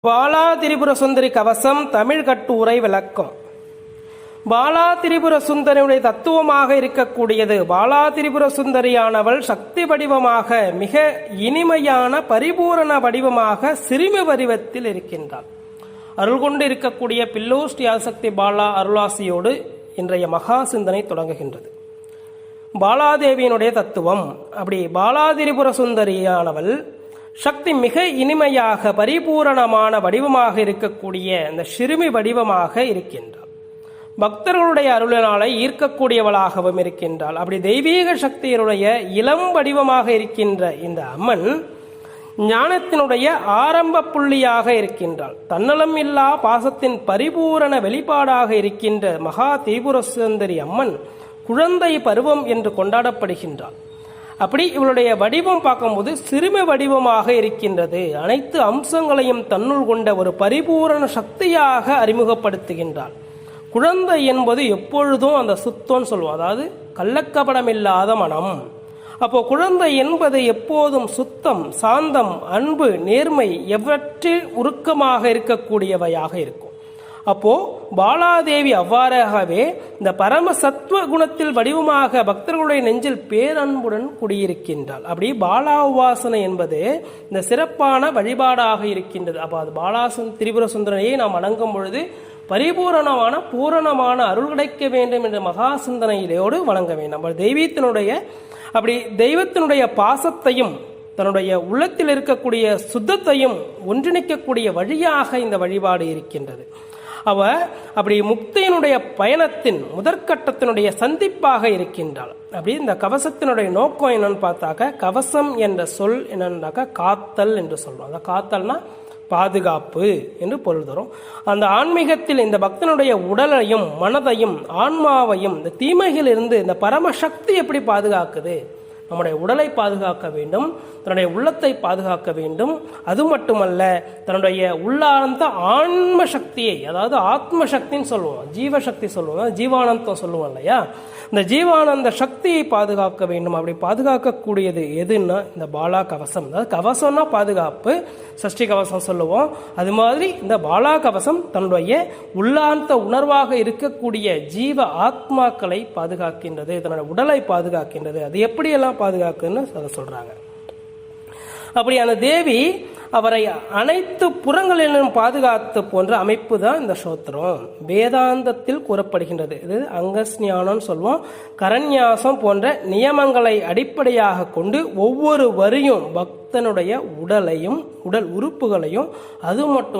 பாலா திரிபுர சுந்தரி கவசம் தமிழ் கட்டுரை விளக்கம். பாலா திரிபுர சுந்தரியுடைய தத்துவமாக இருக்கக்கூடியது. பாலா திரிபுர சுந்தரியானவள் சக்தி வடிவமாக, மிக இனிமையான பரிபூரண வடிவமாக சிறுமி வடிவத்தில் இருக்கின்றாள். அருள் கொண்டு இருக்கக்கூடிய பில்லூர் ஸ்ரீ ஆதிசக்தி பாலா அருளாசியோடு இன்றைய மகா சிந்தனை தொடங்குகின்றது. பாலாதேவியினுடைய தத்துவம். அப்படி பாலா திரிபுர சுந்தரியானவள் சக்தி மிக இனிமையாக பரிபூரணமான வடிவமாக இருக்கக்கூடிய இந்த சிறுமி வடிவமாக இருக்கின்றாள். பக்தர்களுடைய அருளினாலே ஈர்க்கக்கூடியவளாகவும் இருக்கின்றாள். அப்படி தெய்வீக சக்தியினுடைய இளம் வடிவமாக இருக்கின்ற இந்த அம்மன் ஞானத்தினுடைய ஆரம்ப புள்ளியாக இருக்கின்றாள். தன்னலம் இல்லா பாசத்தின் பரிபூரண வெளிப்பாடாக இருக்கின்ற மகா திரிபுர சுந்தரி அம்மன் குழந்தை பருவம் என்று கொண்டாடப்படுகின்றாள். அப்படி இவளுடைய வடிவம் பார்க்கும்போது சிறுமி வடிவமாக இருக்கின்றது. அனைத்து அம்சங்களையும் தன்னுள் கொண்ட ஒரு பரிபூரண சக்தியாக அறிமுகப்படுத்துகின்றாள். குழந்தை என்பது எப்பொழுதும் அந்த சுத்தம்னு சொல்லுவோம், அதாவது கள்ளக்கபடமில்லாத மனம். அப்போ குழந்தை என்பது எப்போதும் சுத்தம், சாந்தம், அன்பு, நேர்மை எவற்றில் உருக்கமாக இருக்கக்கூடியவையாக இருக்கும். அப்போ பாலாதேவி அவ்வாறாகவே இந்த பரம சத்துவ குணத்தில் வடிவமாக பக்தர்களுடைய நெஞ்சில் பேரன்புடன் குடியிருக்கின்றாள். அப்படி பாலா உபாசனை என்பது இந்த சிறப்பான வழிபாடாக இருக்கின்றது. அப்போ அது திரிபுர சுந்தரியை நாம் வணங்கும் பொழுது பரிபூரணமான பூரணமான அருள் கிடைக்க வேண்டும் என்ற மகா சிந்தனையிலோடு வணங்க வேண்டும். அப்படி தெய்வத்தினுடைய பாசத்தையும் தன்னுடைய உள்ளத்தில் இருக்கக்கூடிய சுத்தத்தையும் ஒன்றிணைக்கக்கூடிய வழியாக இந்த வழிபாடு இருக்கின்றது. அப்படி முக்தியினுடைய பயணத்தின் முதற்கட்டத்தினுடைய சந்திப்பாக இருக்கின்றாள். அப்படி இந்த கவசத்தினுடைய நோக்கம் என்னன்னு பார்த்தாக்க, கவசம் என்ற சொல் என்னன்னாக்கா காத்தல் என்று சொல்றோம். அந்த காத்தல்னா பாதுகாப்பு என்று பொருள் தரும். அந்த ஆன்மீகத்தில் இந்த பக்தனுடைய உடலையும் மனதையும் ஆன்மாவையும் இந்த தீமைகளிலிருந்து இந்த பரமசக்தி எப்படி பாதுகாக்குது? நம்முடைய உடலை பாதுகாக்க வேண்டும், தன்னுடைய உள்ளத்தை பாதுகாக்க வேண்டும். அது மட்டுமல்ல, தன்னுடைய உள்ளார்ந்த ஆன்ம சக்தியை, அதாவது ஆத்ம சக்தின்னு சொல்லுவோம், ஜீவசக்தி சொல்லுவோம், ஜீவானந்தம் சொல்லுவோம் இல்லையா, இந்த ஜீவானந்த சக்தியை பாதுகாக்க வேண்டும். அப்படி பாதுகாக்கக்கூடியது எதுன்னா இந்த பாலா கவசம். அதாவது கவசம்னா பாதுகாப்பு, சஷ்டி கவசம் சொல்லுவோம். அது மாதிரி இந்த பாலா கவசம் தன்னுடைய உள்ளார்ந்த உணர்வாக இருக்கக்கூடிய ஜீவ ஆத்மாக்களை பாதுகாக்கின்றது, தன்னுடைய உடலை பாதுகாக்கின்றது. அது எப்படியெல்லாம் பாதுகாக்குன்னு அதை சொல்றாங்க. அப்படி அந்த தேவி அவரை அனைத்து புறங்களிலும் பாதுகாத்து போன்ற அமைப்பு தான் இந்த ஸ்தோத்திரம். வேதாந்தத்தில் கூறப்படுகின்றது. இது அங்கஸ்ஞானம் சொல்வோம். கரண்யாசம் போன்ற நியமங்களை அடிப்படையாக கொண்டு ஒவ்வொரு வரியும் பக்தனுடைய உடலையும் உடல் உறுப்புகளையும் அது மட்டும்